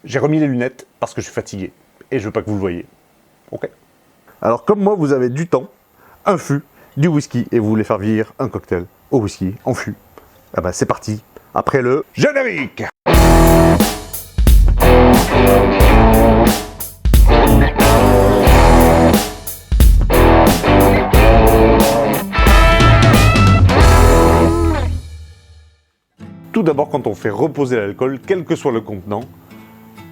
J'ai remis les lunettes parce que je suis fatigué et je veux pas que vous le voyez. Ok. Alors comme moi, vous avez du temps, un fût, du whisky et vous voulez faire vieillir un cocktail au whisky en fût. Ah bah c'est parti. Après le générique. Tout d'abord, quand on fait reposer l'alcool, quel que soit le contenant,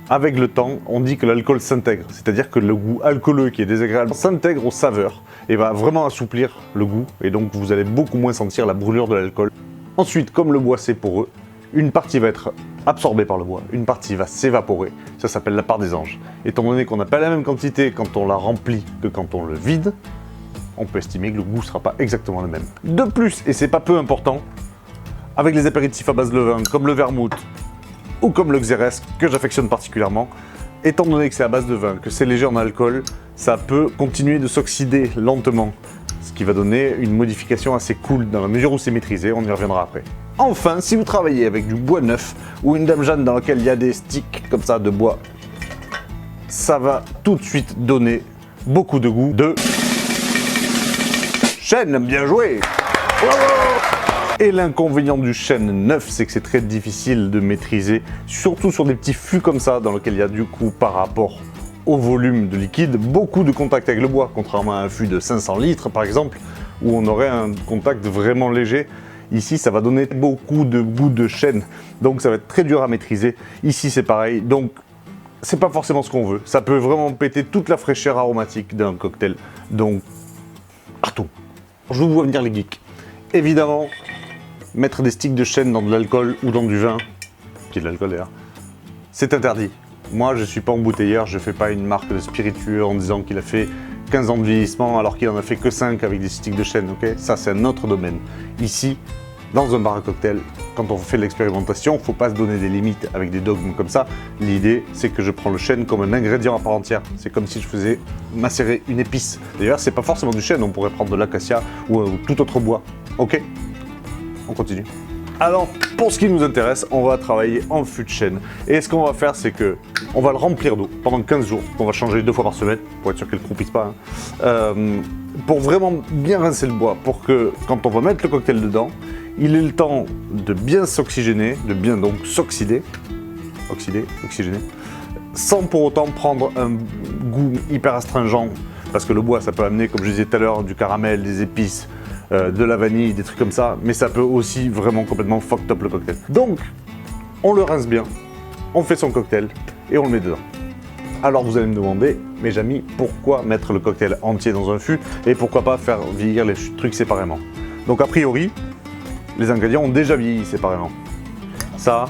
avec le temps, on dit que l'alcool s'intègre. C'est-à-dire que le goût alcooleux qui est désagréable s'intègre aux saveurs et va vraiment assouplir le goût. Et donc, vous allez beaucoup moins sentir la brûlure de l'alcool. Ensuite, comme le bois c'est poreux, une partie va être absorbée par le bois, une partie va s'évaporer. Ça s'appelle la part des anges. Étant donné qu'on n'a pas la même quantité quand on la remplit que quand on le vide, on peut estimer que le goût ne sera pas exactement le même. De plus, et c'est pas peu important, avec les apéritifs à base de vin, comme le vermouth ou comme le xérès, que j'affectionne particulièrement, étant donné que c'est à base de vin, que c'est léger en alcool, ça peut continuer de s'oxyder lentement, ce qui va donner une modification assez cool dans la mesure où c'est maîtrisé, on y reviendra après. Enfin, si vous travaillez avec du bois neuf ou une dame Jeanne dans laquelle il y a des sticks comme ça de bois, ça va tout de suite donner beaucoup de goût de chêne. Bien joué! Bravo! Et l'inconvénient du chêne neuf, c'est que c'est très difficile de maîtriser, surtout sur des petits fûts comme ça, dans lesquels il y a du coup, par rapport au volume de liquide, beaucoup de contact avec le bois, contrairement à un fût de 500 litres par exemple, où on aurait un contact vraiment léger. Ici, ça va donner beaucoup de goût de chêne, donc ça va être très dur à maîtriser. Ici, c'est pareil, donc c'est pas forcément ce qu'on veut. Ça peut vraiment péter toute la fraîcheur aromatique d'un cocktail, donc partout. Je vous vois venir les geeks. Évidemment, mettre des sticks de chêne dans de l'alcool ou dans du vin, qui est de l'alcool d'ailleurs, c'est interdit. Moi, je ne suis pas embouteilleur, je ne fais pas une marque de spiritueux en disant qu'il a fait 15 ans de vieillissement alors qu'il en a fait que 5 avec des sticks de chêne, ok? Ça, c'est un autre domaine. Ici, dans un bar à cocktail, quand on fait de l'expérimentation, il ne faut pas se donner des limites avec des dogmes comme ça. L'idée, c'est que je prends le chêne comme un ingrédient à part entière. C'est comme si je faisais macérer une épice. D'ailleurs, c'est pas forcément du chêne, on pourrait prendre de l'acacia ou tout autre bois, ok? On continue. Alors, pour ce qui nous intéresse, on va travailler en fût de chêne. Et ce qu'on va faire, c'est que on va le remplir d'eau pendant 15 jours. On va changer 2 fois par semaine, pour être sûr qu'elle ne croupisse pas. Pour vraiment bien rincer le bois, pour que, quand on va mettre le cocktail dedans, il ait le temps de bien s'oxygéner, de bien donc s'oxyder, oxygéner, sans pour autant prendre un goût hyper astringent, parce que le bois, ça peut amener, comme je disais tout à l'heure, du caramel, des épices, de la vanille, des trucs comme ça, mais ça peut aussi vraiment complètement fucked up le cocktail. Donc, on le rince bien, on fait son cocktail et on le met dedans. Alors vous allez me demander, mes amis, pourquoi mettre le cocktail entier dans un fût et pourquoi pas faire vieillir les trucs séparément? Donc a priori, les ingrédients ont déjà vieilli séparément. Ça,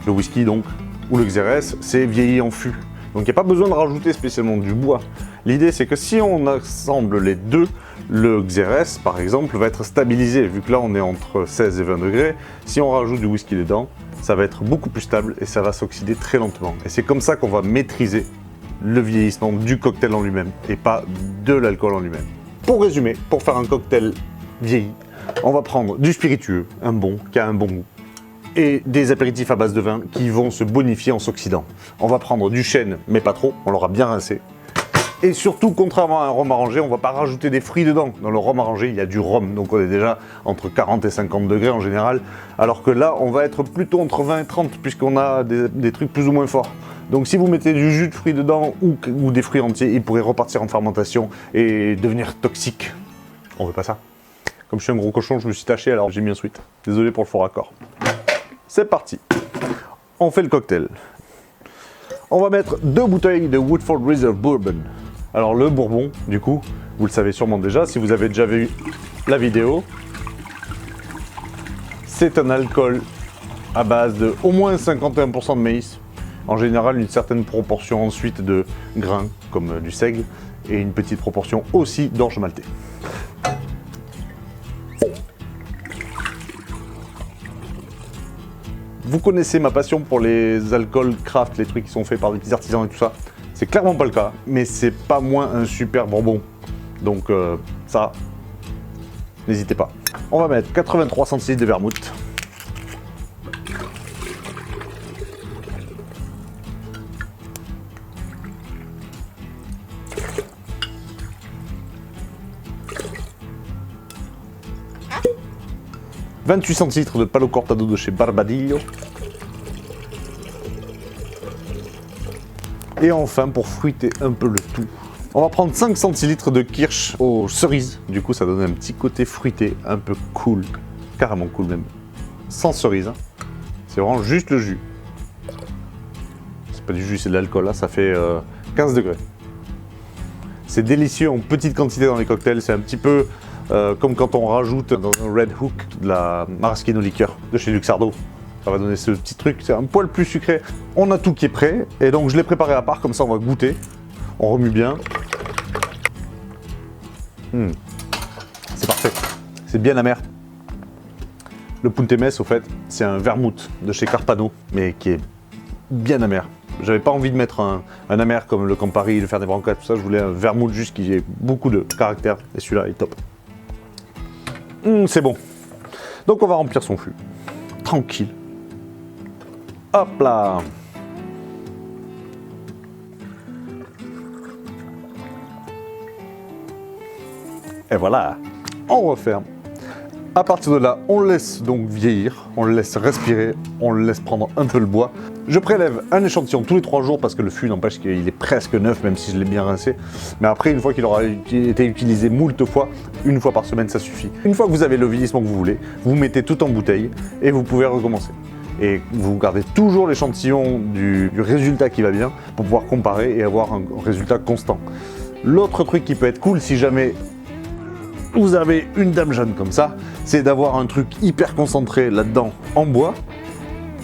le whisky donc, ou le xérès, c'est vieilli en fût. Donc il n'y a pas besoin de rajouter spécialement du bois. L'idée c'est que si on assemble les deux, le xérès par exemple va être stabilisé, vu que là on est entre 16 et 20 degrés. Si on rajoute du whisky dedans, ça va être beaucoup plus stable et ça va s'oxyder très lentement. Et c'est comme ça qu'on va maîtriser le vieillissement du cocktail en lui-même et pas de l'alcool en lui-même. Pour résumer, pour faire un cocktail vieilli, on va prendre du spiritueux, un bon, qui a un bon goût, et des apéritifs à base de vin qui vont se bonifier en s'oxydant. On va prendre du chêne, mais pas trop, on l'aura bien rincé. Et surtout, contrairement à un rhum arrangé, on ne va pas rajouter des fruits dedans. Dans le rhum arrangé, il y a du rhum, donc on est déjà entre 40 et 50 degrés en général. Alors que là, on va être plutôt entre 20 et 30, puisqu'on a des trucs plus ou moins forts. Donc si vous mettez du jus de fruits dedans ou des fruits entiers, ils pourraient repartir en fermentation et devenir toxiques. On veut pas ça. Comme je suis un gros cochon, je me suis taché, alors j'ai mis un sweat. Désolé pour le faux raccord. C'est parti. On fait le cocktail. On va mettre 2 bouteilles de Woodford Reserve Bourbon. Alors le bourbon, du coup, vous le savez sûrement déjà, si vous avez déjà vu la vidéo, c'est un alcool à base de au moins 51% de maïs, en général une certaine proportion ensuite de grains, comme du seigle, et une petite proportion aussi d'orge maltais. Vous connaissez ma passion pour les alcools craft, les trucs qui sont faits par des petits artisans et tout ça. C'est clairement pas le cas, mais c'est pas moins un super bourbon. Donc ça, n'hésitez pas. On va mettre 83 centilitres de vermouth. 28 centilitres de Palo Cortado de chez Barbadillo. Et enfin, pour fruiter un peu le tout, on va prendre 5 centilitres de kirsch aux cerises. Du coup, ça donne un petit côté fruité, un peu cool, carrément cool même. Sans cerise, hein. C'est vraiment juste le jus. C'est pas du jus, c'est de l'alcool, là, ça fait 15 degrés. C'est délicieux en petite quantité dans les cocktails, c'est un petit peu comme quand on rajoute dans un Red Hook de la maraschino liqueur de chez Luxardo. Ça va donner ce petit truc, c'est un poil plus sucré. On a tout qui est prêt, et donc je l'ai préparé à part, comme ça on va goûter. On remue bien. C'est parfait, c'est bien amer. Le Punta Mess, au fait, c'est un vermouth de chez Carpano, mais qui est bien amer. J'avais pas envie de mettre un amer comme le Campari, le Fernet Branca, tout ça. Je voulais un vermouth juste qui ait beaucoup de caractère, et celui-là est top. C'est bon. Donc on va remplir son fût. Tranquille. Hop là. Et voilà. On referme. À partir de là, on le laisse donc vieillir, on le laisse respirer, on le laisse prendre un peu le bois. Je prélève un échantillon tous les 3 jours parce que le fût n'empêche qu'il est presque neuf, même si je l'ai bien rincé. Mais après, une fois qu'il aura été utilisé moult fois, une fois par semaine, ça suffit. Une fois que vous avez le vieillissement que vous voulez, vous mettez tout en bouteille et vous pouvez recommencer. Et vous gardez toujours l'échantillon du résultat qui va bien pour pouvoir comparer et avoir un résultat constant. L'autre truc qui peut être cool si jamais vous avez une dame jeune comme ça, c'est d'avoir un truc hyper concentré là-dedans en bois.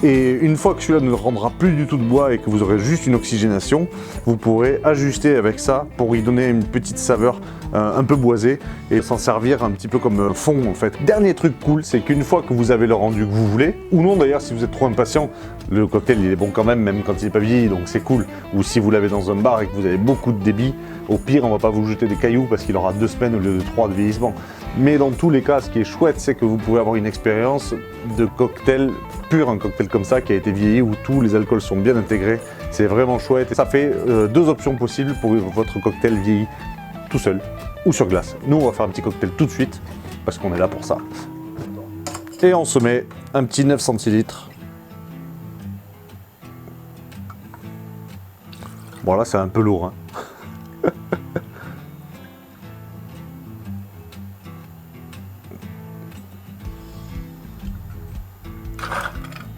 Et une fois que celui-là ne rendra plus du tout de bois et que vous aurez juste une oxygénation, vous pourrez ajuster avec ça pour y donner une petite saveur un peu boisée et s'en servir un petit peu comme fond en fait. Dernier truc cool, c'est qu'une fois que vous avez le rendu que vous voulez, ou non d'ailleurs si vous êtes trop impatient, le cocktail il est bon quand même quand il n'est pas vieilli, donc c'est cool. Ou si vous l'avez dans un bar et que vous avez beaucoup de débit, au pire on va pas vous jeter des cailloux parce qu'il aura 2 semaines au lieu de 3 de vieillissement. Mais dans tous les cas, ce qui est chouette, c'est que vous pouvez avoir une expérience de cocktail pur, un cocktail comme ça qui a été vieilli où tous les alcools sont bien intégrés. C'est vraiment chouette et ça fait 2 options possibles pour votre cocktail vieilli tout seul ou sur glace. Nous, on va faire un petit cocktail tout de suite parce qu'on est là pour ça. Et on se met un petit 9 centilitres. Bon là, c'est un peu lourd, hein.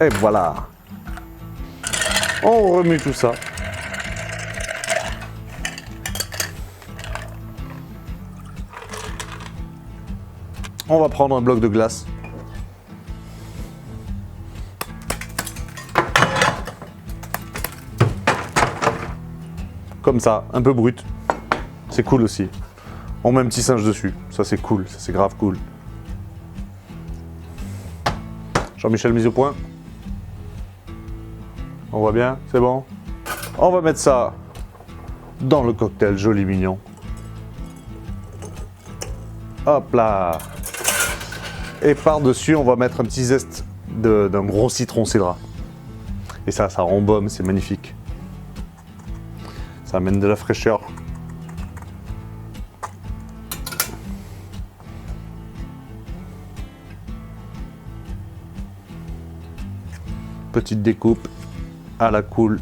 Et voilà. On remue tout ça. On va prendre un bloc de glace. Comme ça, un peu brut. C'est cool aussi. On met un petit singe dessus. Ça c'est cool, ça c'est grave cool. Jean-Michel, mise au point. On voit bien, c'est bon. On va mettre ça dans le cocktail joli mignon. Hop là. Et par-dessus, on va mettre un petit zeste d'un gros citron cédra. Et ça embaume, c'est magnifique. Ça amène de la fraîcheur. Petite découpe à la cool.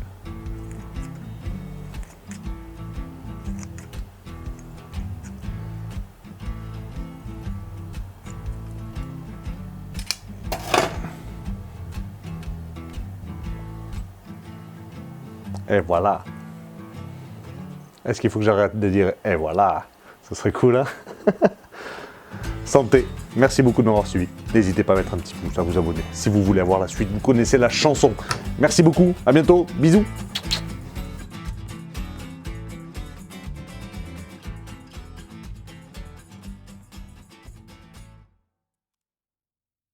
Et voilà. Est-ce qu'il faut que j'arrête de dire « et voilà » Ce serait cool, hein. Santé. Merci beaucoup de m'avoir suivi. N'hésitez pas à mettre un petit pouce, à vous abonner si vous voulez avoir la suite. Vous connaissez la chanson. Merci beaucoup. À bientôt. Bisous.